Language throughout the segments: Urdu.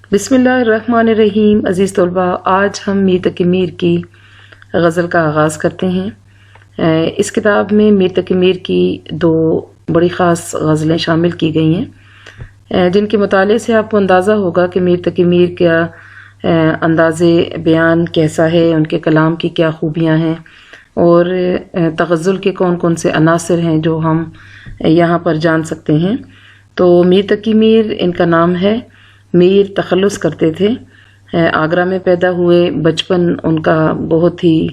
بسم اللہ الرحمن الرحیم۔ عزیز طلباء، آج ہم میر تقی میر کی غزل کا آغاز کرتے ہیں۔ اس کتاب میں میر تقی میر کی دو بڑی خاص غزلیں شامل کی گئی ہیں، جن کے مطالعے سے آپ کو اندازہ ہوگا کہ میر تقی میر کا انداز بیان کیسا ہے، ان کے کلام کی کیا خوبیاں ہیں، اور تغزل کے کون کون سے عناصر ہیں جو ہم یہاں پر جان سکتے ہیں۔ تو میر تقی میر ان کا نام ہے۔ میر تخلص کرتے تھے، آگرہ میں پیدا ہوئے۔ بچپن ان کا بہت ہی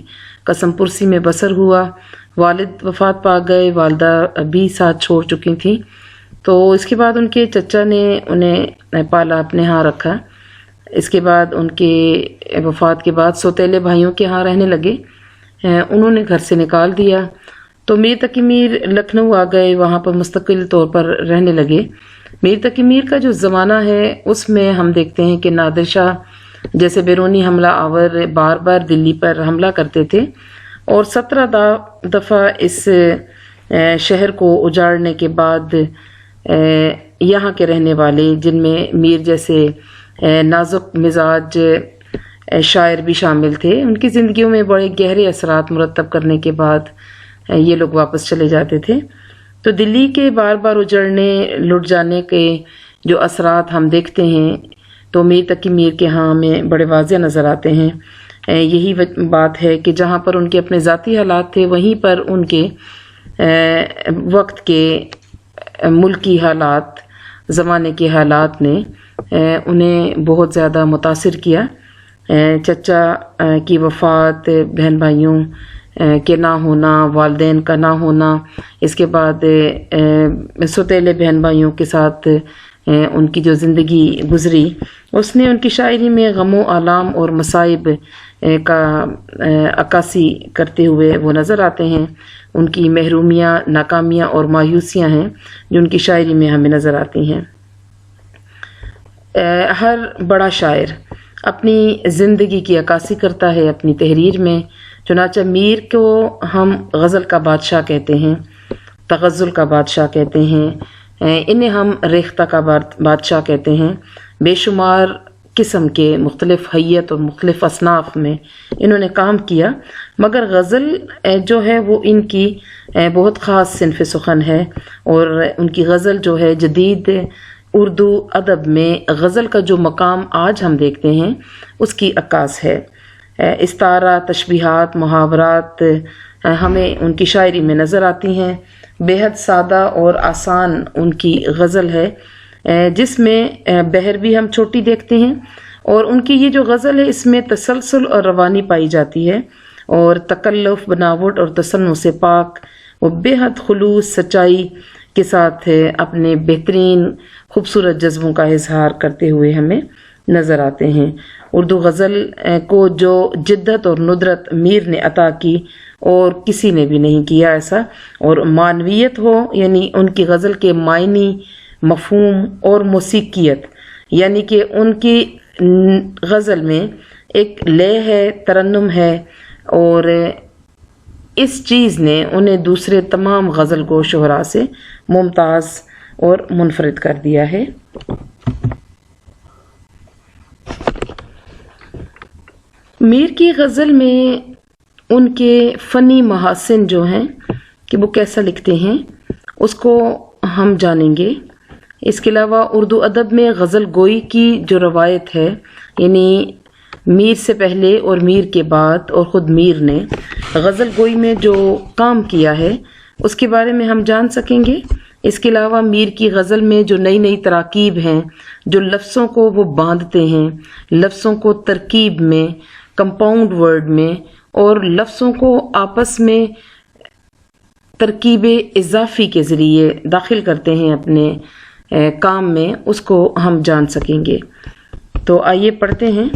قسم پرسی میں بسر ہوا۔ والد وفات پا گئے، والدہ بھی ساتھ چھوڑ چکی تھیں، تو اس کے بعد ان کے چچا نے انہیں پالا، اپنے ہاں رکھا۔ اس کے بعد ان کے وفات کے بعد سوتیلے بھائیوں کے ہاں رہنے لگے، انہوں نے گھر سے نکال دیا، تو میر تقی میر لکھنؤ آ گئے، وہاں پر مستقل طور پر رہنے لگے۔ میر تقی میر کا جو زمانہ ہے اس میں ہم دیکھتے ہیں کہ نادر شاہ جیسے بیرونی حملہ آور بار بار دلی پر حملہ کرتے تھے، اور 17 دفعہ اس شہر کو اجاڑنے کے بعد یہاں کے رہنے والے، جن میں میر جیسے نازک مزاج شاعر بھی شامل تھے، ان کی زندگیوں میں بڑے گہرے اثرات مرتب کرنے کے بعد یہ لوگ واپس چلے جاتے تھے۔ تو دلی کے بار بار اجڑنے، لٹ جانے کے جو اثرات ہم دیکھتے ہیں تو میر تقی میر کے ہاں میں بڑے واضح نظر آتے ہیں۔ یہی بات ہے کہ جہاں پر ان کے اپنے ذاتی حالات تھے، وہیں پر ان کے وقت کے ملکی حالات، زمانے کے حالات نے انہیں بہت زیادہ متاثر کیا۔ چچا کی وفات، بہن بھائیوں کے نہ ہونا، والدین کا نہ ہونا، اس کے بعد سوتیلے بہن بھائیوں کے ساتھ ان کی جو زندگی گزری، اس نے ان کی شاعری میں غم و آلام اور مصائب کا عکاسی کرتے ہوئے وہ نظر آتے ہیں۔ ان کی محرومیاں، ناکامیاں اور مایوسیاں ہیں جو ان کی شاعری میں ہمیں نظر آتی ہیں۔ ہر بڑا شاعر اپنی زندگی کی عکاسی کرتا ہے اپنی تحریر میں، چنانچہ میر کو ہم غزل کا بادشاہ کہتے ہیں، تغزل کا بادشاہ کہتے ہیں، انہیں ہم ریختہ کا بادشاہ کہتے ہیں۔ بے شمار قسم کے مختلف حیت اور مختلف اصناف میں انہوں نے کام کیا، مگر غزل جو ہے وہ ان کی بہت خاص صنف سخن ہے، اور ان کی غزل جو ہے جدید اردو ادب میں غزل کا جو مقام آج ہم دیکھتے ہیں اس کی عکاس ہے۔ استعارہ، تشبیہات، محاورات ہمیں ان کی شاعری میں نظر آتی ہیں۔ بے حد سادہ اور آسان ان کی غزل ہے، جس میں بحر بھی ہم چھوٹی دیکھتے ہیں، اور ان کی یہ جو غزل ہے اس میں تسلسل اور روانی پائی جاتی ہے، اور تکلف، بناوٹ اور تصنع سے پاک وہ بے حد خلوص، سچائی کے ساتھ اپنے بہترین خوبصورت جذبوں کا اظہار کرتے ہوئے ہمیں نظر آتے ہیں۔ اردو غزل کو جو جدت اور ندرت میر نے عطا کی اور کسی نے بھی نہیں کیا ایسا، اور معنویت ہو، یعنی ان کی غزل کے معنی، مفہوم اور موسیقیت، یعنی کہ ان کی غزل میں ایک لے ہے، ترنم ہے، اور اس چیز نے انہیں دوسرے تمام غزل گو شعراء سے ممتاز اور منفرد کر دیا ہے۔ میر کی غزل میں ان کے فنی محاسن جو ہیں کہ وہ کیسا لکھتے ہیں اس کو ہم جانیں گے۔ اس کے علاوہ اردو ادب میں غزل گوئی کی جو روایت ہے، یعنی میر سے پہلے اور میر کے بعد اور خود میر نے غزل گوئی میں جو کام کیا ہے اس کے بارے میں ہم جان سکیں گے۔ اس کے علاوہ میر کی غزل میں جو نئی نئی تراکیب ہیں، جو لفظوں کو وہ باندھتے ہیں، لفظوں کو ترکیب میں، کمپاؤنڈ ورڈ میں، اور لفظوں کو آپس میں ترکیب اضافی کے ذریعے داخل کرتے ہیں اپنے کام میں، اس کو ہم جان سکیں گے۔ تو آئیے پڑھتے ہیں۔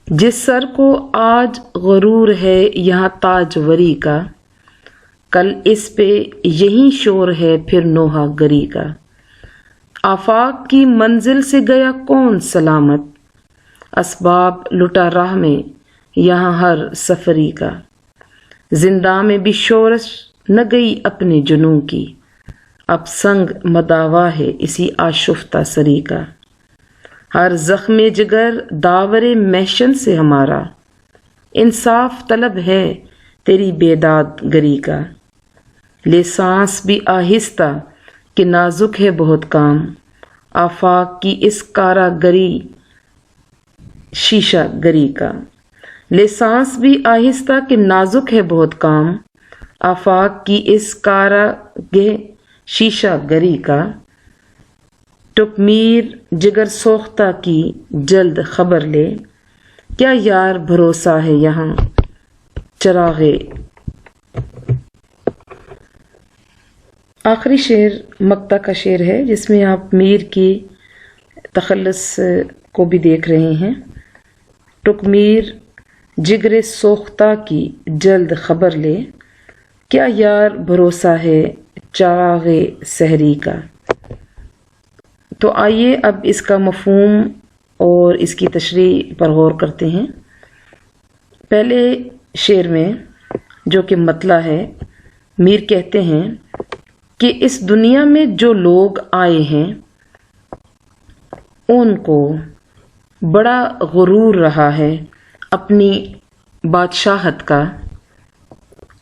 جس سر کو آج غرور ہے یہاں تاجوری کا، کل اس پہ یہی شور ہے پھر نوحہ گری کا۔ آفاق کی منزل سے گیا کون سلامت، اسباب لٹا راہ میں یہاں ہر سفری کا۔ زندہ میں بھی شورش نہ گئی اپنے جنوں کی، اب سنگ مداوا ہے اسی آشفتہ سری کا۔ ہر زخم جگر داور محشن سے ہمارا، انصاف طلب ہے تیری بیداد گری کا، لے سانس بھی آہستہ کہ نازک ہے بہت کام، آفاق کی اس کارا گری شیشہ گری کا، لے سانس بھی آہستہ کہ نازک ہے بہت کام، آفاق کی اس کارا گہ شیشہ گری کا، ٹک میر جگر سوختہ کی جلد خبر لے، کیا یار بھروسہ ہے یہاں چراغ۔ آخری شعر مقطع کا شعر ہے جس میں آپ میر کی تخلص کو بھی دیکھ رہے ہیں۔ ٹک میر جگر سوختہ کی جلد خبر لے، کیا یار بھروسہ ہے چراغ سحری کا۔ تو آئیے اب اس کا مفہوم اور اس کی تشریح پر غور کرتے ہیں۔ پہلے شعر میں جو کہ مطلع ہے، میر کہتے ہیں کہ اس دنیا میں جو لوگ آئے ہیں ان کو بڑا غرور رہا ہے اپنی بادشاہت کا،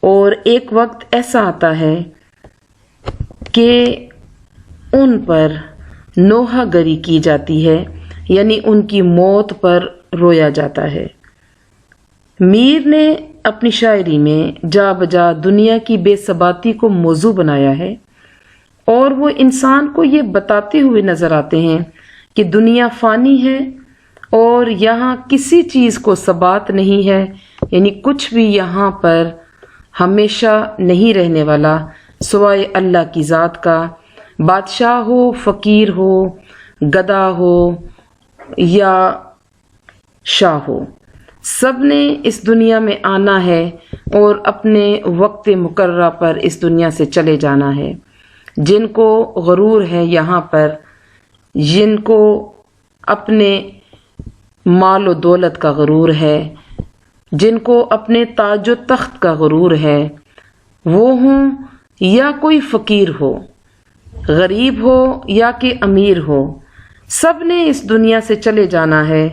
اور ایک وقت ایسا آتا ہے کہ ان پر نوحہ گری کی جاتی ہے، یعنی ان کی موت پر رویا جاتا ہے۔ میر نے اپنی شاعری میں جا بجا دنیا کی بے ثباتی کو موضوع بنایا ہے، اور وہ انسان کو یہ بتاتے ہوئے نظر آتے ہیں کہ دنیا فانی ہے اور یہاں کسی چیز کو ثبات نہیں ہے، یعنی کچھ بھی یہاں پر ہمیشہ نہیں رہنے والا سوائے اللہ کی ذات کا، بادشاہ ہو، فقیر ہو، گدا ہو یا شاہ ہو، سب نے اس دنیا میں آنا ہے اور اپنے وقت مقررہ پر اس دنیا سے چلے جانا ہے۔ جن کو غرور ہے یہاں پر، جن کو اپنے مال و دولت کا غرور ہے، جن کو اپنے تاج و تخت کا غرور ہے، وہ ہوں یا کوئی فقیر ہو، غریب ہو یا کہ امیر ہو، سب نے اس دنیا سے چلے جانا ہے،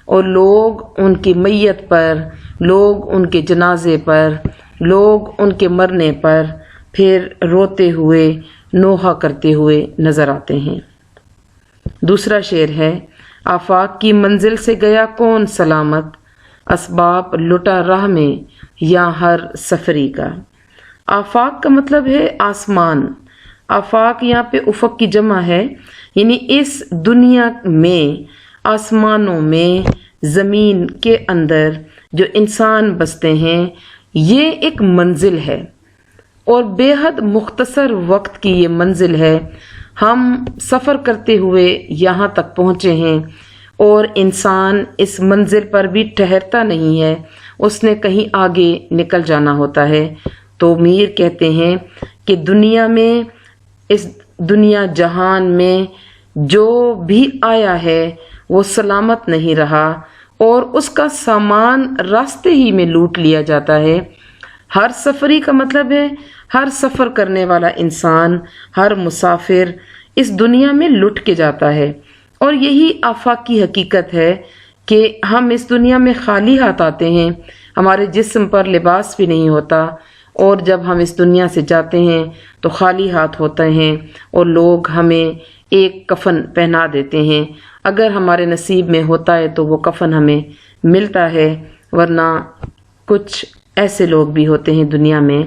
اور لوگ ان کی میت پر، لوگ ان کے جنازے پر، لوگ ان کے مرنے پر پھر روتے ہوئے، نوحہ کرتے ہوئے نظر آتے ہیں۔ دوسرا شعر ہے، آفاق کی منزل سے گیا کون سلامت، اسباب لٹا راہ میں یا ہر سفری کا۔ آفاق کا مطلب ہے آسمان۔ آفاق یہاں پہ افق کی جمع ہے، یعنی اس دنیا میں، آسمانوں میں، زمین کے اندر جو انسان بستے ہیں، یہ ایک منزل ہے اور بے حد مختصر وقت کی یہ منزل ہے۔ ہم سفر کرتے ہوئے یہاں تک پہنچے ہیں، اور انسان اس منزل پر بھی ٹھہرتا نہیں ہے، اس نے کہیں آگے نکل جانا ہوتا ہے۔ تو میر کہتے ہیں کہ دنیا میں، اس دنیا جہان میں جو بھی آیا ہے وہ سلامت نہیں رہا، اور اس کا سامان راستے ہی میں لوٹ لیا جاتا ہے۔ ہر سفری کا مطلب ہے ہر سفر کرنے والا انسان، ہر مسافر اس دنیا میں لٹ کے جاتا ہے، اور یہی آفاق کی حقیقت ہے کہ ہم اس دنیا میں خالی ہاتھ آتے ہیں، ہمارے جسم پر لباس بھی نہیں ہوتا، اور جب ہم اس دنیا سے جاتے ہیں تو خالی ہاتھ ہوتے ہیں، اور لوگ ہمیں ایک کفن پہنا دیتے ہیں۔ اگر ہمارے نصیب میں ہوتا ہے تو وہ کفن ہمیں ملتا ہے، ورنہ کچھ ایسے لوگ بھی ہوتے ہیں دنیا میں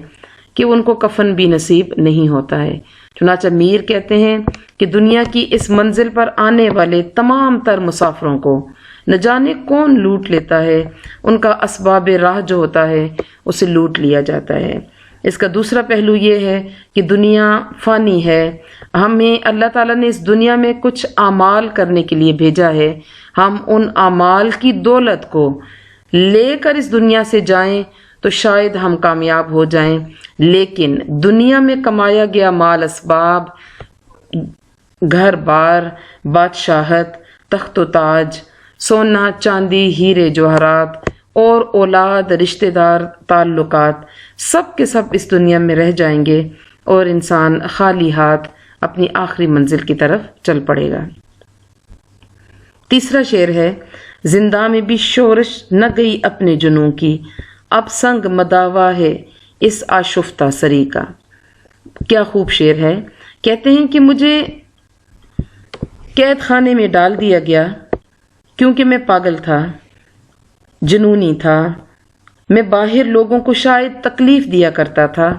کہ ان کو کفن بھی نصیب نہیں ہوتا ہے۔ چنانچہ میر کہتے ہیں کہ دنیا کی اس منزل پر آنے والے تمام تر مسافروں کو نہ جانے کون لوٹ لیتا ہے، ان کا اسباب راہ جو ہوتا ہے اسے لوٹ لیا جاتا ہے۔ اس کا دوسرا پہلو یہ ہے کہ دنیا فانی ہے، ہمیں اللہ تعالیٰ نے اس دنیا میں کچھ اعمال کرنے کے لیے بھیجا ہے، ہم ان اعمال کی دولت کو لے کر اس دنیا سے جائیں تو شاید ہم کامیاب ہو جائیں، لیکن دنیا میں کمایا گیا مال، اسباب، گھر بار، بادشاہت، تخت و تاج، سونا چاندی، ہیرے جواہرات اور اولاد، رشتہ دار، تعلقات، سب کے سب اس دنیا میں رہ جائیں گے، اور انسان خالی ہاتھ اپنی آخری منزل کی طرف چل پڑے گا۔ تیسرا شعر ہے، زندہ میں بھی شورش نہ گئی اپنے جنوں کی، اب سنگ مداوا ہے اس آشفتہ سری کا۔ کیا خوب شعر ہے۔ کہتے ہیں کہ مجھے قید خانے میں ڈال دیا گیا کیونکہ میں پاگل تھا، جنونی تھا، میں باہر لوگوں کو شاید تکلیف دیا کرتا تھا،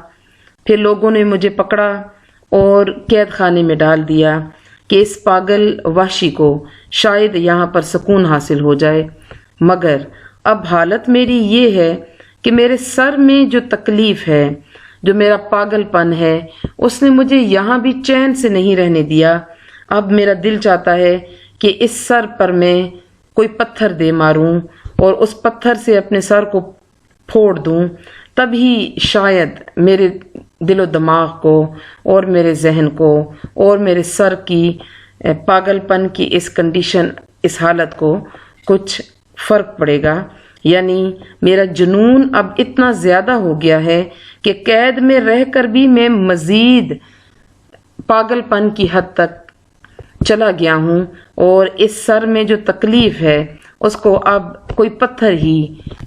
پھر لوگوں نے مجھے پکڑا اور قید خانے میں ڈال دیا کہ اس پاگل وحشی کو شاید یہاں پر سکون حاصل ہو جائے، مگر اب حالت میری یہ ہے کہ میرے سر میں جو تکلیف ہے، جو میرا پاگل پن ہے، اس نے مجھے یہاں بھی چین سے نہیں رہنے دیا۔ اب میرا دل چاہتا ہے کہ اس سر پر میں کوئی پتھر دے ماروں اور اس پتھر سے اپنے سر کو پھوڑ دوں، تبھی شاید میرے دل و دماغ کو اور میرے ذہن کو اور میرے سر کی پاگل پن کی اس کنڈیشن، اس حالت کو کچھ فرق پڑے گا۔ یعنی میرا جنون اب اتنا زیادہ ہو گیا ہے کہ قید میں رہ کر بھی میں مزید پاگل پن کی حد تک چلا گیا ہوں، اور اس سر میں جو تکلیف ہے اس کو اب کوئی پتھر ہی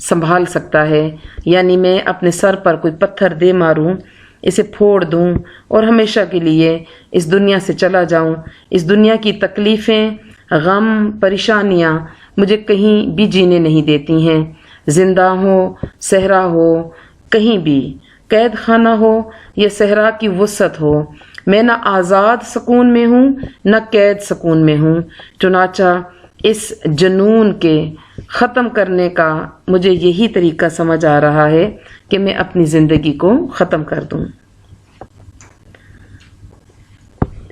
سنبھال سکتا ہے۔ یعنی میں اپنے سر پر کوئی پتھر دے ماروں، اسے پھوڑ دوں اور ہمیشہ کے لیے اس دنیا سے چلا جاؤں۔ اس دنیا کی تکلیفیں، غم، پریشانیاں مجھے کہیں بھی جینے نہیں دیتی ہیں۔ زندہ ہو، صحرا ہو، کہیں بھی قید خانہ ہو یا صحرا کی وسعت ہو، میں نہ آزاد سکون میں ہوں نہ قید سکون میں ہوں۔ چنانچہ اس جنون کے ختم کرنے کا مجھے یہی طریقہ سمجھ آ رہا ہے کہ میں اپنی زندگی کو ختم کر دوں۔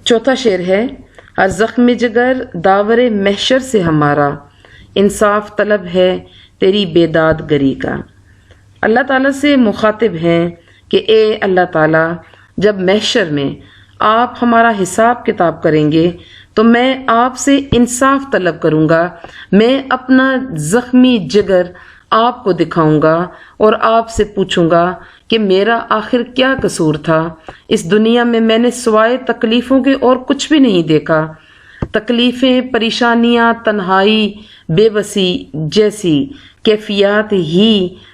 چوتھا شعر ہے، ہر زخم جگر داور محشر سے ہمارا، انصاف طلب ہے تیری بیداد گری کا۔ اللہ تعالیٰ سے مخاطب ہیں کہ اے اللہ تعالیٰ، جب محشر میں آپ ہمارا حساب کتاب کریں گے تو میں آپ سے انصاف طلب کروں گا، میں اپنا زخمی جگر آپ کو دکھاؤں گا اور آپ سے پوچھوں گا کہ میرا آخر کیا قصور تھا۔ اس دنیا میں میں نے سوائے تکلیفوں کے اور کچھ بھی نہیں دیکھا۔ تکلیفیں، پریشانیاں، تنہائی، بے بسی جیسی کیفیات ہی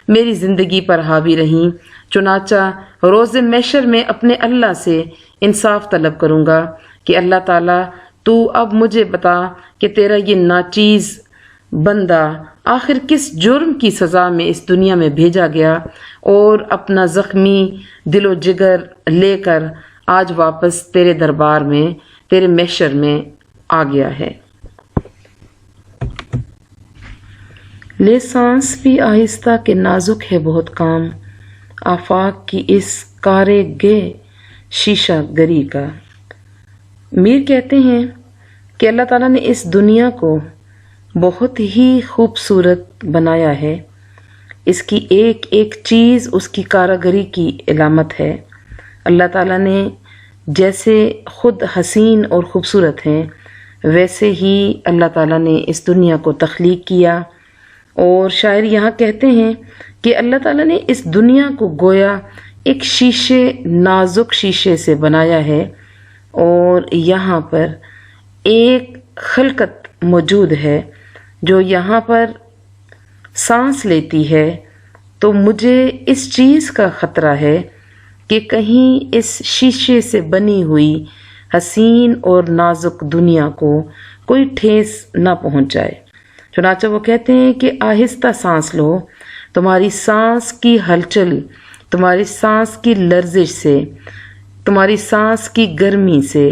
میری زندگی پر حاوی رہیں۔ چنانچہ روز محشر میں اپنے اللہ سے انصاف طلب کروں گا کہ اللہ تعالیٰ تو اب مجھے بتا کہ تیرا یہ ناچیز بندہ آخر کس جرم کی سزا میں اس دنیا میں بھیجا گیا اور اپنا زخمی دل و جگر لے کر آج واپس تیرے دربار میں، تیرے محشر میں آ گیا ہے۔ لے سانس بھی آہستہ کہ نازک ہے بہت کام، آفاق کی اس کارے گے شیشہ گری کا۔ میر کہتے ہیں کہ اللہ تعالیٰ نے اس دنیا کو بہت ہی خوبصورت بنایا ہے، اس کی ایک ایک چیز اس کی کاراگری کی علامت ہے۔ اللہ تعالیٰ نے جیسے خود حسین اور خوبصورت ہیں، ویسے ہی اللہ تعالیٰ نے اس دنیا کو تخلیق کیا، اور شاعر یہاں کہتے ہیں کہ اللہ تعالیٰ نے اس دنیا کو گویا ایک شیشے، نازک شیشے سے بنایا ہے، اور یہاں پر ایک خلقت موجود ہے جو یہاں پر سانس لیتی ہے، تو مجھے اس چیز کا خطرہ ہے کہ کہیں اس شیشے سے بنی ہوئی حسین اور نازک دنیا کو کوئی ٹھیس نہ پہنچ جائے۔ چنانچہ وہ کہتے ہیں کہ آہستہ سانس لو، تمہاری سانس کی ہلچل، تمہاری سانس کی لرزش سے، تمہاری سانس کی گرمی سے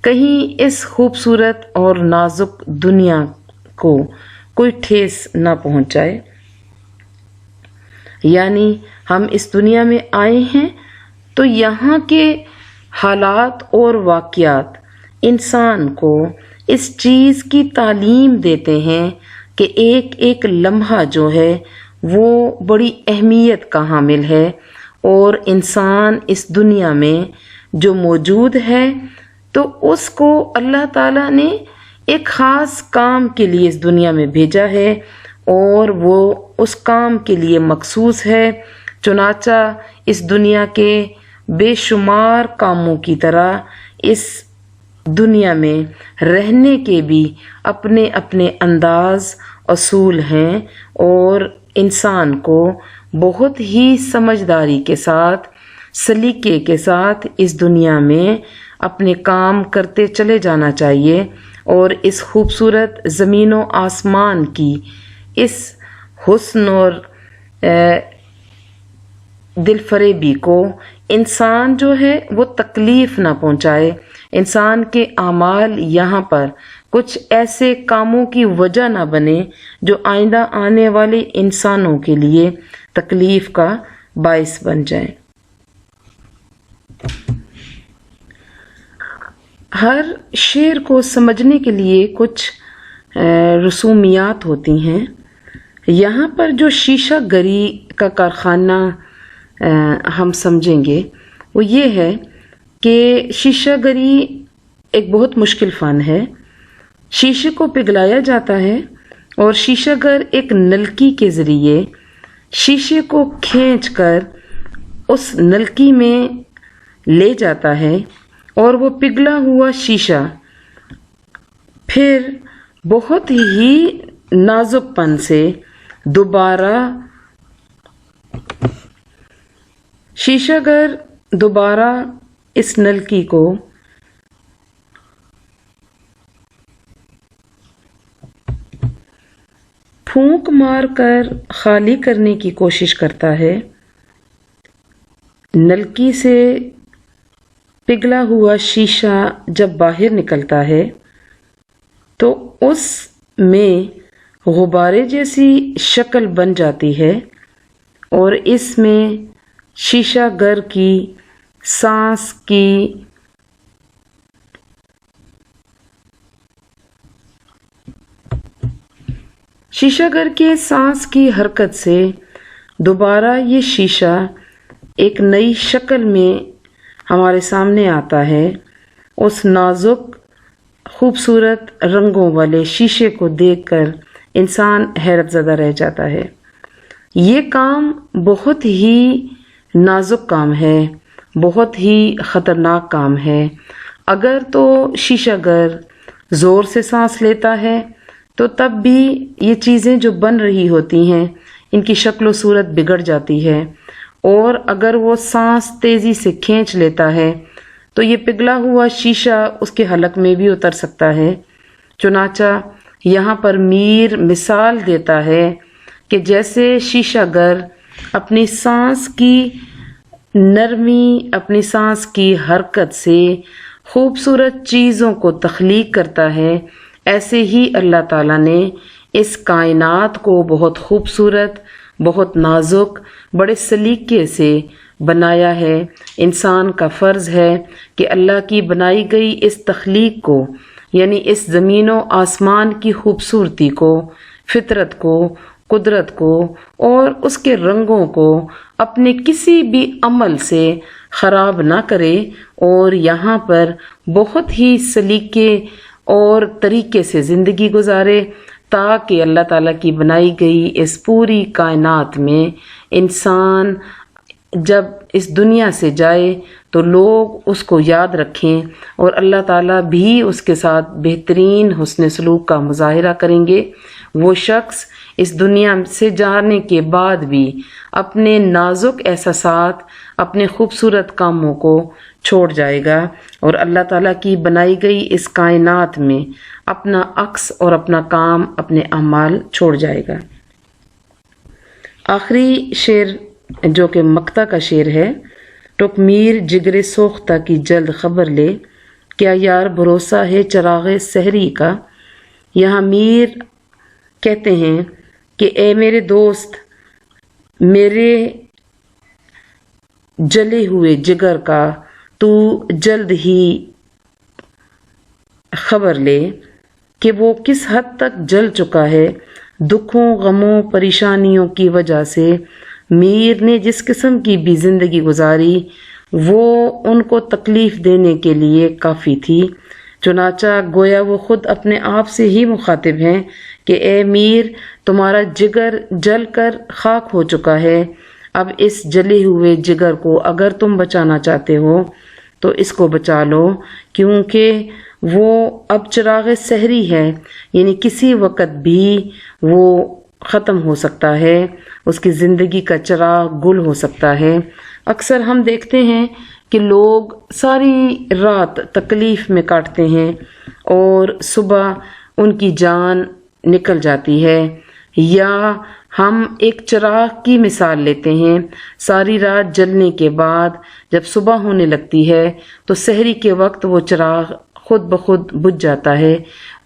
کہیں اس خوبصورت اور نازک دنیا کو کوئی ٹھیس نہ پہنچائے۔ یعنی ہم اس دنیا میں آئے ہیں تو یہاں کے حالات اور واقعات انسان کو اس چیز کی تعلیم دیتے ہیں کہ ایک ایک لمحہ جو ہے وہ بڑی اہمیت کا حامل ہے، اور انسان اس دنیا میں جو موجود ہے تو اس کو اللہ تعالیٰ نے ایک خاص کام کے لیے اس دنیا میں بھیجا ہے، اور وہ اس کام کے لیے مخصوص ہے۔ چنانچہ اس دنیا کے بے شمار کاموں کی طرح اس دنیا میں رہنے کے بھی اپنے اپنے انداز اصول ہیں، اور انسان کو بہت ہی سمجھداری کے ساتھ، سلیقے کے ساتھ اس دنیا میں اپنے کام کرتے چلے جانا چاہیے، اور اس خوبصورت زمین و آسمان کی اس حسن اور دل فریبی کو انسان جو ہے وہ تکلیف نہ پہنچائے، انسان کے اعمال یہاں پر کچھ ایسے کاموں کی وجہ نہ بنے جو آئندہ آنے والے انسانوں کے لیے تکلیف کا باعث بن جائیں۔ ہر شعر کو سمجھنے کے لیے کچھ رسومیات ہوتی ہیں۔ یہاں پر جو شیشہ گری کا کارخانہ ہم سمجھیں گے وہ یہ ہے کہ شیشہ گری ایک بہت مشکل فن ہے۔ شیشے کو پگھلایا جاتا ہے اور شیشہ گر ایک نلکی کے ذریعے شیشے کو کھینچ کر اس نلکی میں لے جاتا ہے، اور وہ پگھلا ہوا شیشہ پھر بہت ہی نازک پن سے دوبارہ شیشہ گر دوبارہ اس نلکی کو پھونک مار کر خالی کرنے کی کوشش کرتا ہے۔ نلکی سے پگھلا ہوا شیشہ جب باہر نکلتا ہے تو اس میں غبارے جیسی شکل بن جاتی ہے، اور اس میں شیشہ گر کی سانس کی شیشہ گر کے سانس کی حرکت سے دوبارہ یہ شیشہ ایک نئی شکل میں ہمارے سامنے آتا ہے۔ اس نازک خوبصورت رنگوں والے شیشے کو دیکھ کر انسان حیرت زدہ رہ جاتا ہے۔ یہ کام بہت ہی نازک کام ہے، بہت ہی خطرناک کام ہے۔ اگر تو شیشہ گر زور سے سانس لیتا ہے تو تب بھی یہ چیزیں جو بن رہی ہوتی ہیں ان کی شکل و صورت بگڑ جاتی ہے، اور اگر وہ سانس تیزی سے کھینچ لیتا ہے تو یہ پگھلا ہوا شیشہ اس کے حلق میں بھی اتر سکتا ہے۔ چنانچہ یہاں پر میر مثال دیتا ہے کہ جیسے شیشہ گر اپنی سانس کی نرمی، اپنی سانس کی حرکت سے خوبصورت چیزوں کو تخلیق کرتا ہے، ایسے ہی اللہ تعالیٰ نے اس کائنات کو بہت خوبصورت، بہت نازک، بڑے سلیقے سے بنایا ہے۔ انسان کا فرض ہے کہ اللہ کی بنائی گئی اس تخلیق کو، یعنی اس زمین و آسمان کی خوبصورتی کو، فطرت کو، قدرت کو اور اس کے رنگوں کو اپنے کسی بھی عمل سے خراب نہ کرے، اور یہاں پر بہت ہی سلیقے اور طریقے سے زندگی گزارے، تاکہ اللہ تعالیٰ کی بنائی گئی اس پوری کائنات میں انسان جب اس دنیا سے جائے تو لوگ اس کو یاد رکھیں، اور اللہ تعالیٰ بھی اس کے ساتھ بہترین حسن سلوک کا مظاہرہ کریں گے۔ وہ شخص اس دنیا سے جانے کے بعد بھی اپنے نازک احساسات، اپنے خوبصورت کاموں کو چھوڑ جائے گا، اور اللہ تعالیٰ کی بنائی گئی اس کائنات میں اپنا عکس اور اپنا کام، اپنے اعمال چھوڑ جائے گا۔ آخری شعر جو کہ مقطع کا شعر ہے، ٹک میر جگر سوختہ کی جلد خبر لے، کیا یار بھروسہ ہے چراغ سحری کا۔ یہاں میر کہتے ہیں کہ اے میرے دوست، میرے جلے ہوئے جگر کا تو جلد ہی خبر لے کہ وہ کس حد تک جل چکا ہے۔ دکھوں، غموں، پریشانیوں کی وجہ سے میر نے جس قسم کی بھی زندگی گزاری وہ ان کو تکلیف دینے کے لیے کافی تھی، چنانچہ گویا وہ خود اپنے آپ سے ہی مخاطب ہیں کہ اے میر، تمہارا جگر جل کر خاک ہو چکا ہے، اب اس جلے ہوئے جگر کو اگر تم بچانا چاہتے ہو تو اس کو بچا لو، کیونکہ وہ اب چراغ سحری ہے، یعنی کسی وقت بھی وہ ختم ہو سکتا ہے، اس کی زندگی کا چراغ گل ہو سکتا ہے۔ اکثر ہم دیکھتے ہیں کہ لوگ ساری رات تکلیف میں کاٹتے ہیں اور صبح ان کی جان نکل جاتی ہے۔ یا ہم ایک چراغ کی مثال لیتے ہیں، ساری رات جلنے کے بعد جب صبح ہونے لگتی ہے تو سحری کے وقت وہ چراغ خود بخود بجھ جاتا ہے،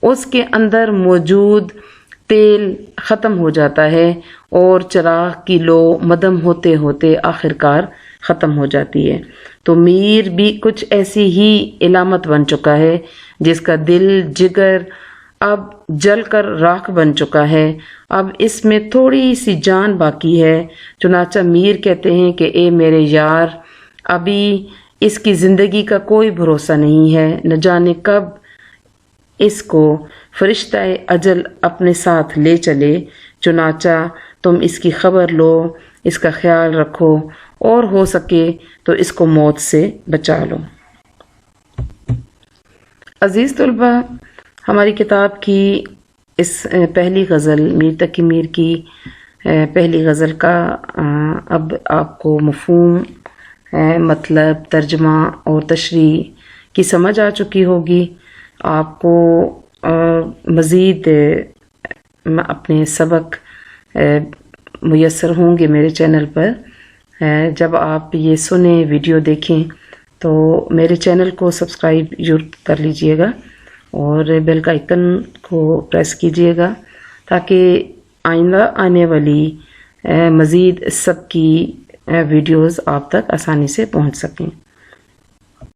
اس کے اندر موجود تیل ختم ہو جاتا ہے اور چراغ کی لو مدم ہوتے ہوتے آخرکار ختم ہو جاتی ہے۔ تو میر بھی کچھ ایسی ہی علامت بن چکا ہے، جس کا دل جگر اب جل کر راکھ بن چکا ہے، اب اس میں تھوڑی سی جان باقی ہے۔ چنانچہ میر کہتے ہیں کہ اے میرے یار، ابھی اس کی زندگی کا کوئی بھروسہ نہیں ہے، نہ جانے کب اس کو فرشتہ اجل اپنے ساتھ لے چلے، چنانچہ تم اس کی خبر لو، اس کا خیال رکھو اور ہو سکے تو اس کو موت سے بچا لو۔ عزیز طلبہ، ہماری کتاب کی اس پہلی غزل، میر تقی میر کی پہلی غزل کا اب آپ کو مفہوم، مطلب، ترجمہ اور تشریح کی سمجھ آ چکی ہوگی۔ آپ کو مزید اپنے سبق میسر ہوں گے میرے چینل پر۔ جب آپ یہ سنیں، ویڈیو دیکھیں تو میرے چینل کو سبسکرائب ضرور کر لیجئے گا اور بیل کا آئیکن کو پریس کیجئے گا تاکہ آئندہ آنے والی مزید سب کی ویڈیوز آپ تک آسانی سے پہنچ سکیں۔